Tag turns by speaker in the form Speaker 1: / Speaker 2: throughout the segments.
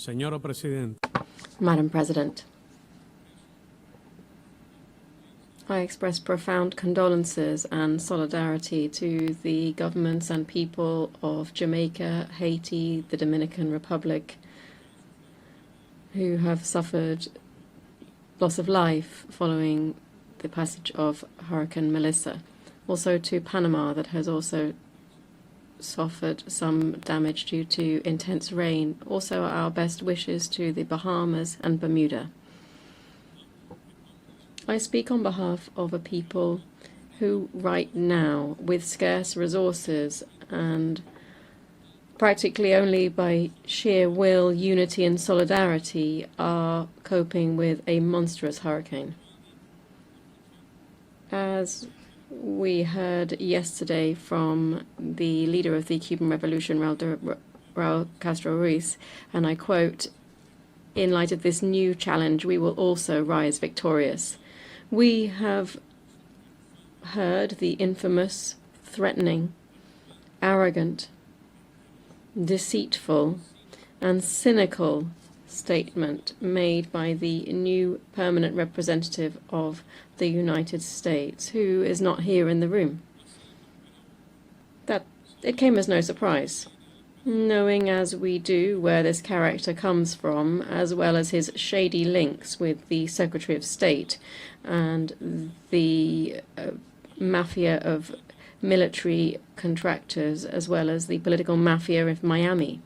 Speaker 1: Señora Presidenta.
Speaker 2: Madam President, I express profound condolences and solidarity to the governments and people of Jamaica, Haiti, the Dominican Republic, who have suffered loss of life following the passage of Hurricane Melissa. Also to Panama, that has also suffered some damage due to intense rain. Also our best wishes to the Bahamas and Bermuda. I speak on behalf of a people who right now, with scarce resources and practically only by sheer will, unity and solidarity, are coping with a monstrous hurricane. As we heard yesterday from the leader of the Cuban Revolution, Raul Castro Ruiz, and I quote, "In light of this new challenge, we will also rise victorious." We have heard the infamous, threatening, arrogant, deceitful, and cynical statement made by the new permanent representative of the United States, who is not here in the room. That it came as no surprise, knowing as we do where this character comes from, as well as his shady links with the Secretary of State and the mafia of military contractors, as well as the political mafia of Miami.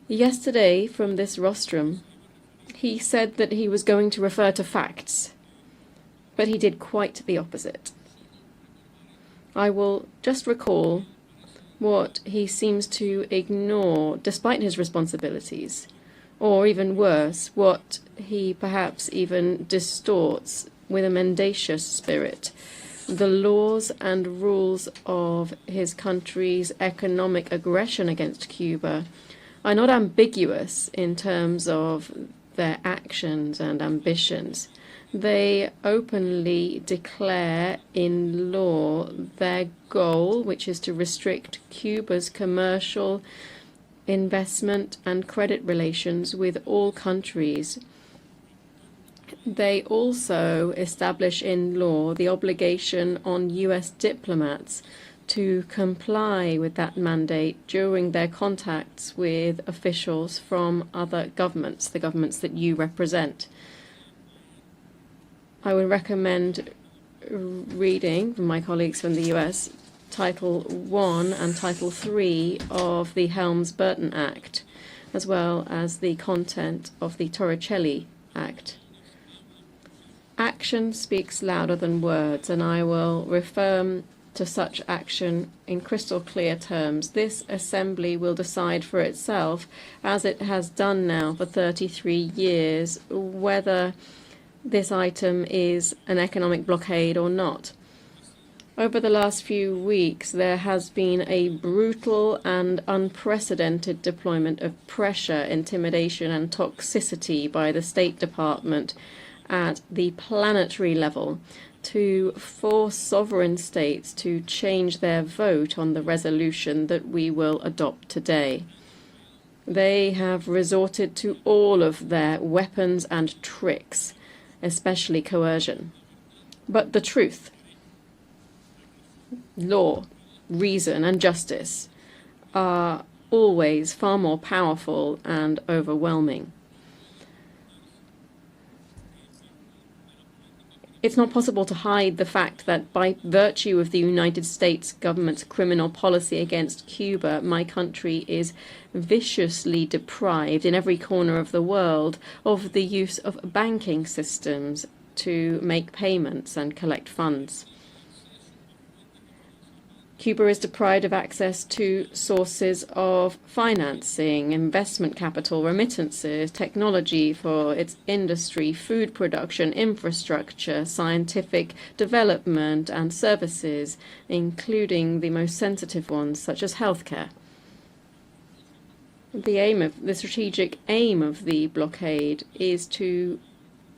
Speaker 2: Yesterday, from this rostrum, he said that he was going to refer to facts, but he did quite the opposite. I will just recall what he seems to ignore despite his responsibilities, or even worse, what he perhaps even distorts with a mendacious spirit. The laws and rules of his country's economic aggression against Cuba are not ambiguous in terms of their actions and ambitions. They openly declare in law their goal, which is to restrict Cuba's commercial, investment and credit relations with all countries. They also establish in law the obligation on U.S. diplomats to comply with that mandate during their contacts with officials from other governments, the governments that you represent. I would recommend reading from my colleagues from the U.S. Title I and Title III of the Helms-Burton Act, as well as the content of the Torricelli Act. Action speaks louder than words, and I will refer to such action in crystal clear terms. This Assembly will decide for itself, as it has done now for 33 years, whether this item is an economic blockade or not. Over the last few weeks, there has been a brutal and unprecedented deployment of pressure, intimidation, and toxicity by the State Department at the planetary level to force sovereign states to change their vote on the resolution that we will adopt today. They have resorted to all of their weapons and tricks, especially coercion. But the truth, law, reason, and justice are always far more powerful and overwhelming. It's not possible to hide the fact that by virtue of the United States government's criminal policy against Cuba, my country is viciously deprived in every corner of the world of the use of banking systems to make payments and collect funds. Cuba is deprived of access to sources of financing, investment capital, remittances, technology for its industry, food production, infrastructure, scientific development, and services, including the most sensitive ones, such as healthcare. The strategic aim of the blockade is to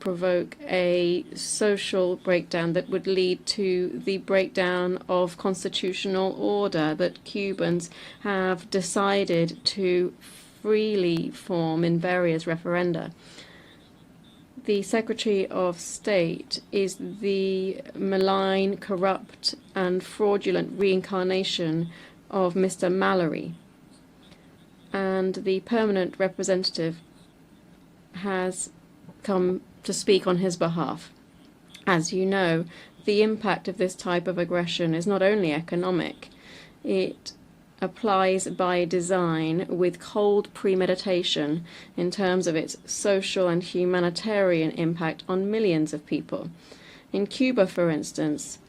Speaker 2: provoke a social breakdown that would lead to the breakdown of constitutional order that Cubans have decided to freely form in various referenda. The Secretary of State is the malign, corrupt, and fraudulent reincarnation of Mr. Mallory, and the permanent representative has come to speak on his behalf. As you know, the impact of this type of aggression is not only economic, it applies by design with cold premeditation in terms of its social and humanitarian impact on millions of people. In Cuba, for instance,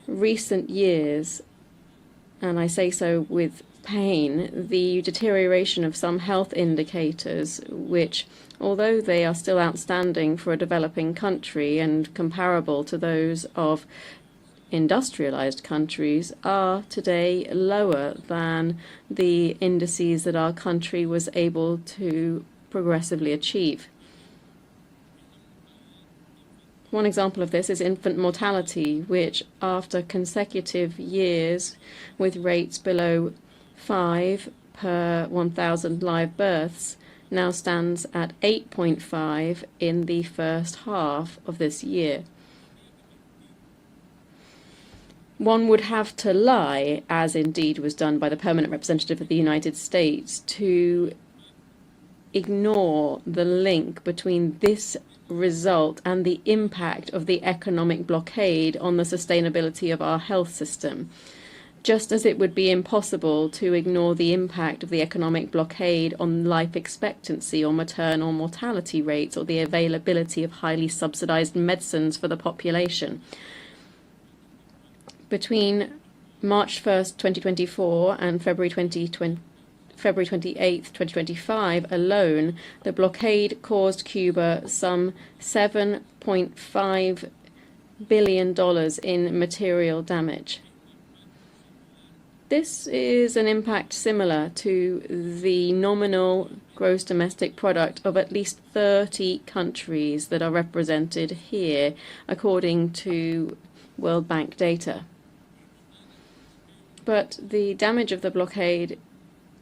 Speaker 2: recent years, and I say so with pain, the deterioration of some health indicators, which, although they are still outstanding for a developing country and comparable to those of industrialized countries, are today lower than the indices that our country was able to progressively achieve. One example of this is infant mortality, which, after consecutive years with rates below 5 per 1,000 live births, now stands at 8.5 in the first half of this year. One would have to lie, as indeed was done by the permanent representative of the United States, to ignore the link between this result and the impact of the economic blockade on the sustainability of our health system, just as it would be impossible to ignore the impact of the economic blockade on life expectancy or maternal mortality rates or the availability of highly subsidized medicines for the population. Between March 1st, 2024 and February 28th, 2025 alone, the blockade caused Cuba some $7.5 billion in material damage. This is an impact similar to the nominal gross domestic product of at least 30 countries that are represented here, according to World Bank data. But the damage of the blockade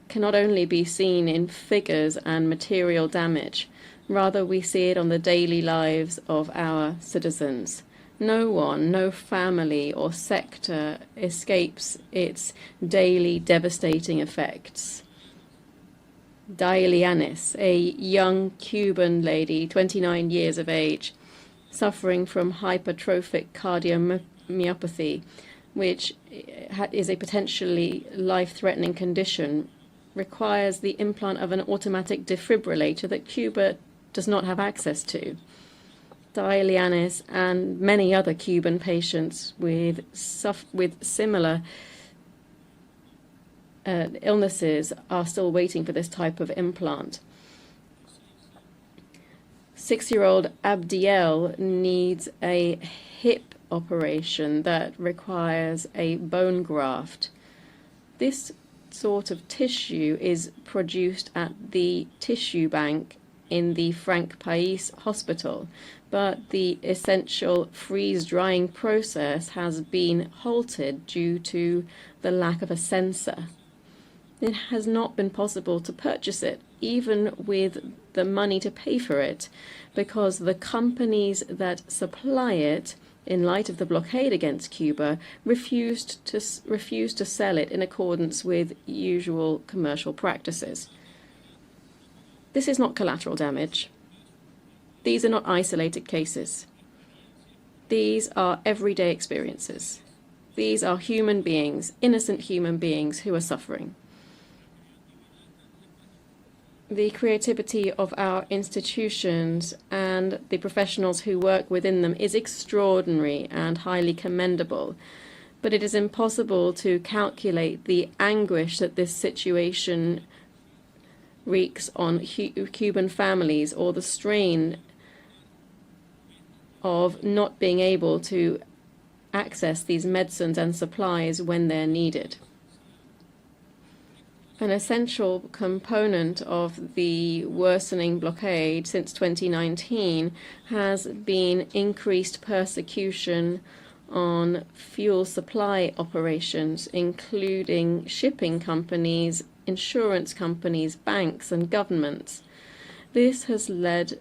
Speaker 2: cannot only be seen in figures and material damage, rather we see it on the daily lives of our citizens. No one, no family or sector escapes its daily devastating effects. Dialianis, a young Cuban lady, 29 years of age, suffering from hypertrophic cardiomyopathy, which is a potentially life-threatening condition, requires the implant of an automatic defibrillator that Cuba does not have access to. Dialianis and many other Cuban patients with similar illnesses are still waiting for this type of implant. 6-year-old Abdiel needs a hip operation that requires a bone graft. This sort of tissue is produced at the tissue bank in the Frank Pais hospital, but the essential freeze-drying process has been halted due to the lack of a sensor. It has not been possible to purchase it, even with the money to pay for it, because the companies that supply it, in light of the blockade against Cuba, refused to sell it in accordance with usual commercial practices. This is not collateral damage. These are not isolated cases. These are everyday experiences. These are human beings, innocent human beings, who are suffering. The creativity of our institutions and the professionals who work within them is extraordinary and highly commendable, but it is impossible to calculate the anguish that this situation wreaks on Cuban families, or the strain of not being able to access these medicines and supplies when they're needed. An essential component of the worsening blockade since 2019 has been increased persecution on fuel supply operations, including shipping companies insurance companies, banks, and governments. This has led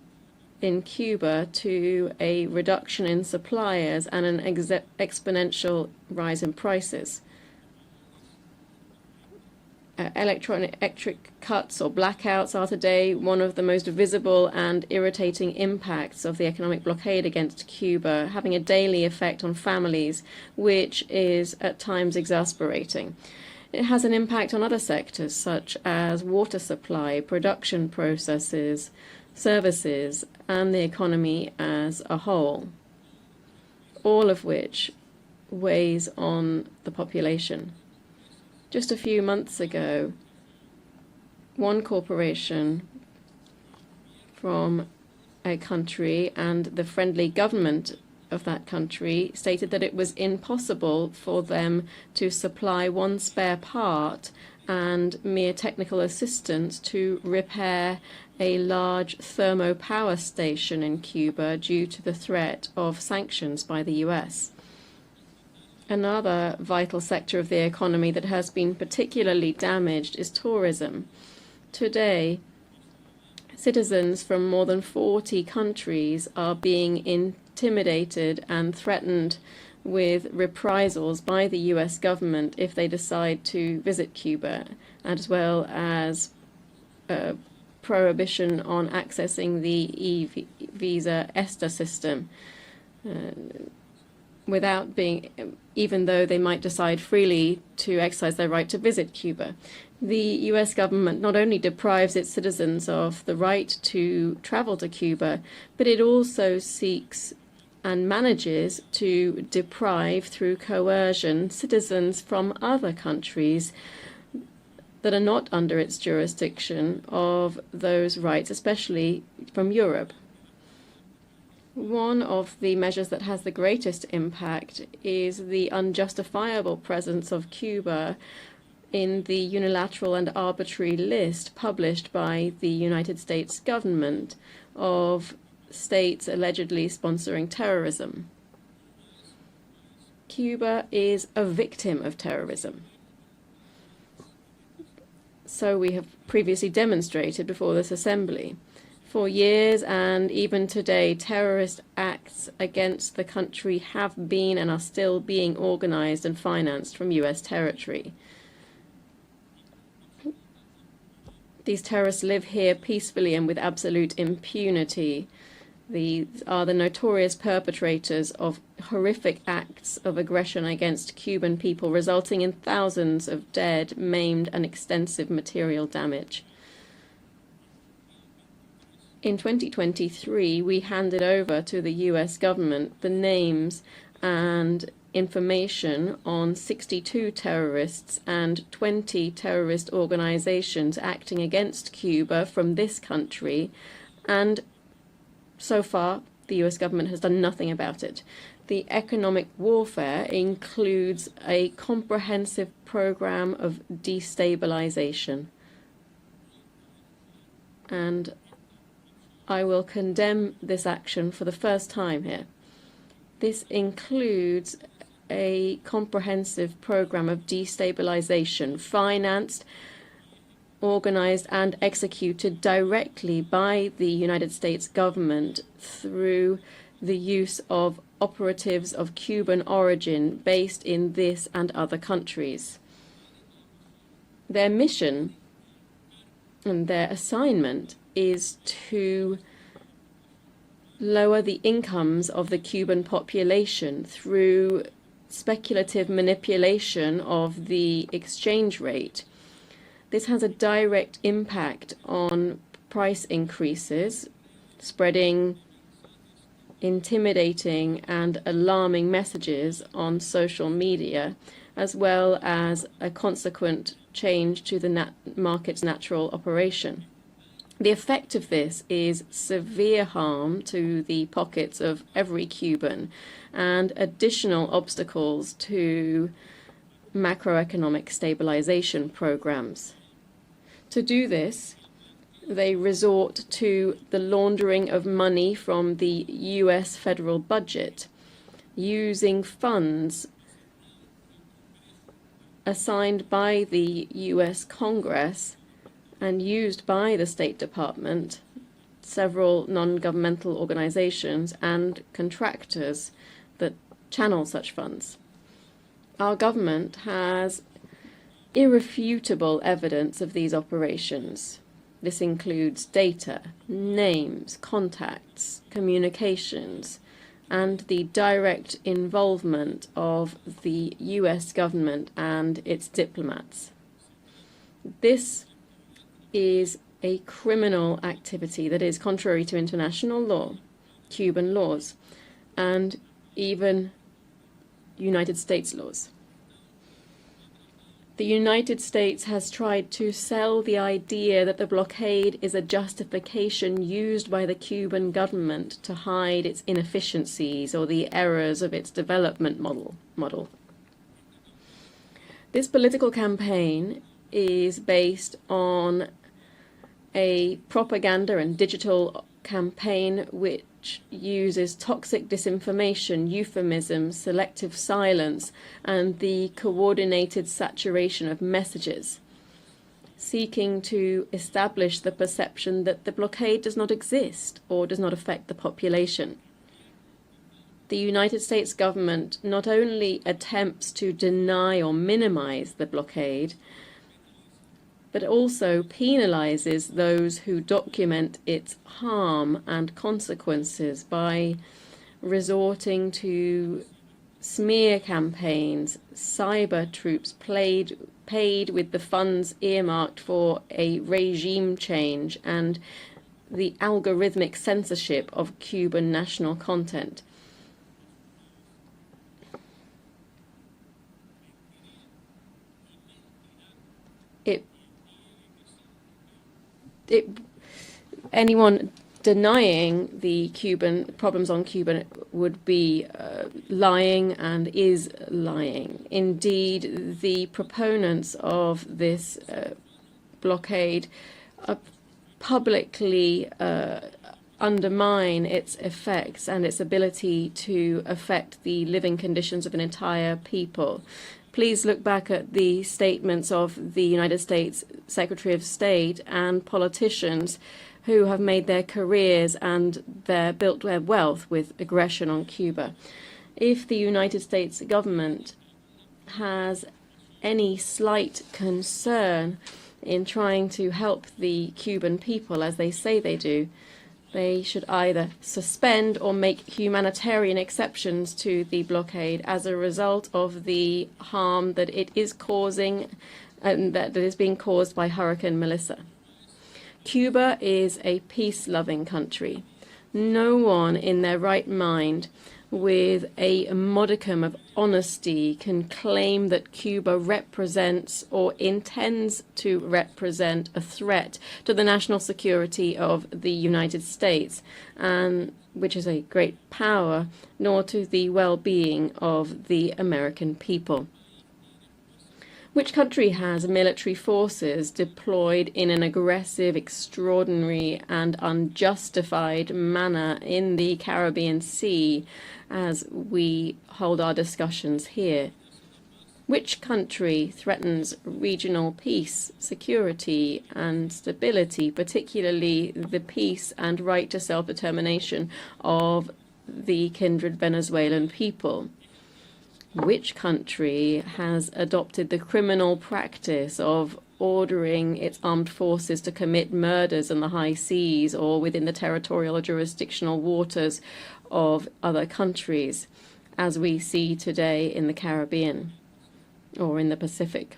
Speaker 2: in Cuba to a reduction in suppliers and an exponential rise in prices. Electric cuts or blackouts are today one of the most visible and irritating impacts of the economic blockade against Cuba, having a daily effect on families, which is at times exasperating. It has an impact on other sectors such as water supply, production processes, services, and the economy as a whole, all of which weighs on the population. Just a few months ago, one corporation from a country and the friendly government of that country stated that it was impossible for them to supply one spare part and mere technical assistance to repair a large thermal power station in Cuba due to the threat of sanctions by the US. Another vital sector of the economy that has been particularly damaged is tourism. Today, citizens from more than 40 countries are being intimidated and threatened with reprisals by the US government if they decide to visit Cuba, as well as prohibition on accessing the e-visa ESTA system. Even though they might decide freely to exercise their right to visit Cuba. The US government not only deprives its citizens of the right to travel to Cuba, but it also seeks and manages to deprive, through coercion, citizens from other countries that are not under its jurisdiction of those rights, especially from Europe. One of the measures that has the greatest impact is the unjustifiable presence of Cuba in the unilateral and arbitrary list published by the United States government of states allegedly sponsoring terrorism. Cuba is a victim of terrorism. So we have previously demonstrated before this assembly. For years and even today, terrorist acts against the country have been and are still being organized and financed from US territory. These terrorists live here peacefully and with absolute impunity. These are the notorious perpetrators of horrific acts of aggression against Cuban people, resulting in thousands of dead, maimed, and extensive material damage. In 2023, we handed over to the US government the names and information on 62 terrorists and 20 terrorist organizations acting against Cuba from this country, and so far the US government has done nothing about it. The economic warfare includes a comprehensive program of destabilization, and I will condemn this action for the first time here. This includes a comprehensive program of destabilization, financed, organized, and executed directly by the United States government through the use of operatives of Cuban origin based in this and other countries. Their mission and their assignment is to lower the incomes of the Cuban population through speculative manipulation of the exchange rate. This has a direct impact on price increases, spreading intimidating and alarming messages on social media, as well as a consequent change to the market's natural operation. The effect of this is severe harm to the pockets of every Cuban and additional obstacles to macroeconomic stabilization programs. To do this, they resort to the laundering of money from the US federal budget, using funds assigned by the US Congress and used by the State Department, several non-governmental organizations and contractors that channel such funds. Our government has irrefutable evidence of these operations. This includes data, names, contacts, communications, and the direct involvement of the US government and its diplomats. This is a criminal activity that is contrary to international law, Cuban laws, and even United States laws. The United States has tried to sell the idea that the blockade is a justification used by the Cuban government to hide its inefficiencies or the errors of its development model. This political campaign is based on a propaganda and digital campaign which uses toxic disinformation, euphemisms, selective silence, and the coordinated saturation of messages, seeking to establish the perception that the blockade does not exist or does not affect the population. The United States government not only attempts to deny or minimize the blockade, but also penalizes those who document its harm and consequences by resorting to smear campaigns, cyber troops paid with the funds earmarked for a regime change, and the algorithmic censorship of Cuban national content. Anyone denying the Cuban problems on Cuba would be lying and is lying. Indeed, the proponents of this blockade publicly undermine its effects and its ability to affect the living conditions of an entire people. Please look back at the statements of the United States Secretary of State and politicians who have made their careers and built their wealth with aggression on Cuba. If the United States government has any slight concern in trying to help the Cuban people, as they say they do, they should either suspend or make humanitarian exceptions to the blockade as a result of the harm that it is causing and that is being caused by Hurricane Melissa. Cuba is a peace-loving country. No one in their right mind with a modicum of honesty can claim that Cuba represents or intends to represent a threat to the national security of the United States, and which is a great power, nor to the well-being of the American people. Which country has military forces deployed in an aggressive, extraordinary, and unjustified manner in the Caribbean Sea as we hold our discussions here? Which country threatens regional peace, security, and stability, particularly the peace and right to self-determination of the kindred Venezuelan people? Which country has adopted the criminal practice of ordering its armed forces to commit murders in the high seas or within the territorial or jurisdictional waters of other countries, as we see today in the Caribbean or in the Pacific?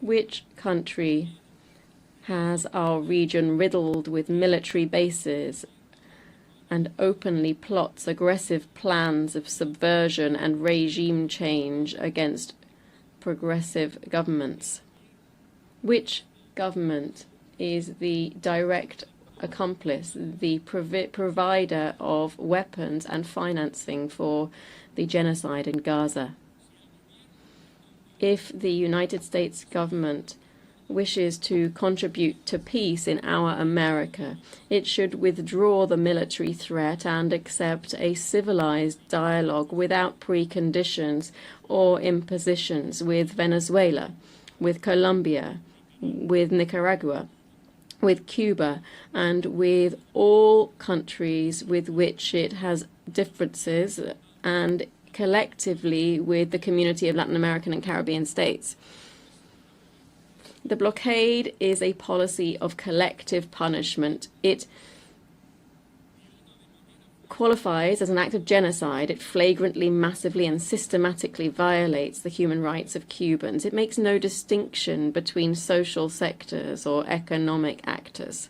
Speaker 2: Which country has our region riddled with military bases and openly plots aggressive plans of subversion and regime change against progressive governments? Which government is the direct accomplice, the provider of weapons and financing for the genocide in Gaza? If the United States government wishes to contribute to peace in our America, it should withdraw the military threat and accept a civilized dialogue without preconditions or impositions with Venezuela, with Colombia, with Nicaragua, with Cuba, and with all countries with which it has differences, and collectively with the community of Latin American and Caribbean states. The blockade is a policy of collective punishment. It qualifies as an act of genocide. It flagrantly, massively, and systematically violates the human rights of Cubans. It makes no distinction between social sectors or economic actors.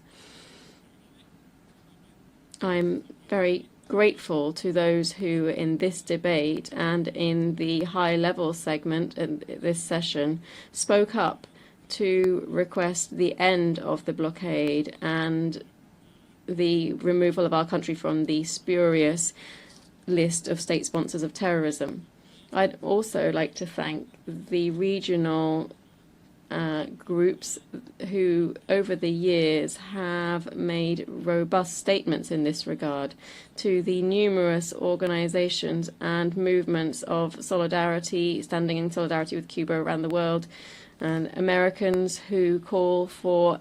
Speaker 2: I'm very grateful to those who in this debate and in the high-level segment in this session spoke up to request the end of the blockade and the removal of our country from the spurious list of state sponsors of terrorism. I'd also like to thank the regional groups who over the years have made robust statements in this regard, to the numerous organizations and movements of solidarity, standing in solidarity with Cuba around the world, and Americans who call for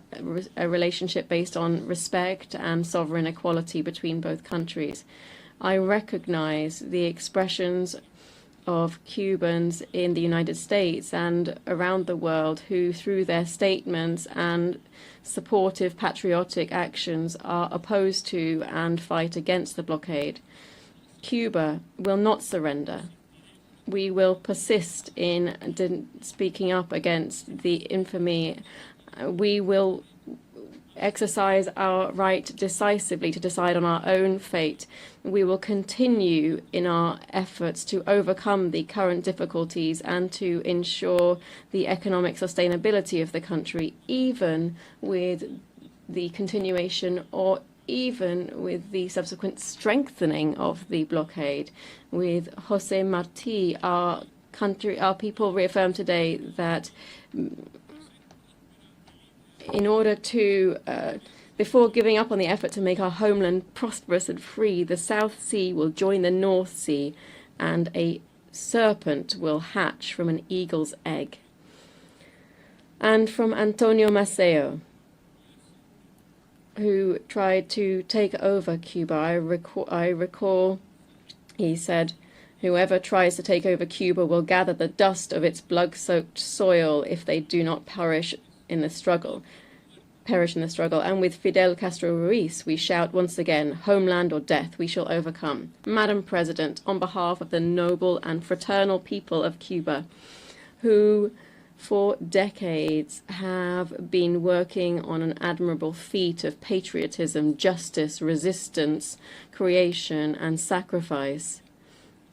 Speaker 2: a relationship based on respect and sovereign equality between both countries. I recognize the expressions of Cubans in the United States and around the world who, through their statements and supportive patriotic actions, are opposed to and fight against the blockade. Cuba will not surrender. We will persist in speaking up against the infamy. We will exercise our right decisively to decide on our own fate. We will continue in our efforts to overcome the current difficulties and to ensure the economic sustainability of the country, even with the continuation or even with the subsequent strengthening of the blockade. With Jose Marti, our people reaffirmed today that in order to, before giving up on the effort to make our homeland prosperous and free, the South Sea will join the North Sea and a serpent will hatch from an eagle's egg. And from Antonio Maceo, who tried to take over Cuba. I recall he said, "Whoever tries to take over Cuba will gather the dust of its blood-soaked soil if they do not perish in the struggle. And with Fidel Castro Ruiz, we shout once again, homeland or death, we shall overcome." Madam President, on behalf of the noble and fraternal people of Cuba, who for decades have been working on an admirable feat of patriotism, justice, resistance, creation, and sacrifice,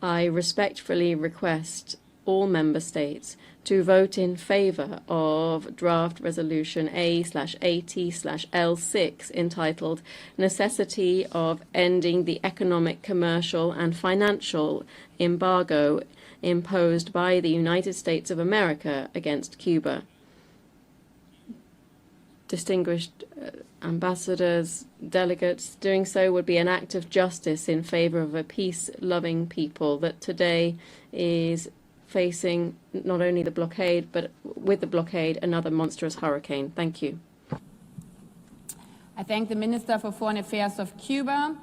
Speaker 2: I respectfully request all member states to vote in favor of draft resolution A/AT/L6 entitled Necessity of Ending the Economic, Commercial, and Financial Embargo imposed by the United States of America against Cuba. Distinguished ambassadors, delegates, doing so would be an act of justice in favor of a peace-loving people that today is facing not only the blockade, but with the blockade, another monstrous hurricane. Thank you.
Speaker 1: I thank the Minister for Foreign Affairs of Cuba.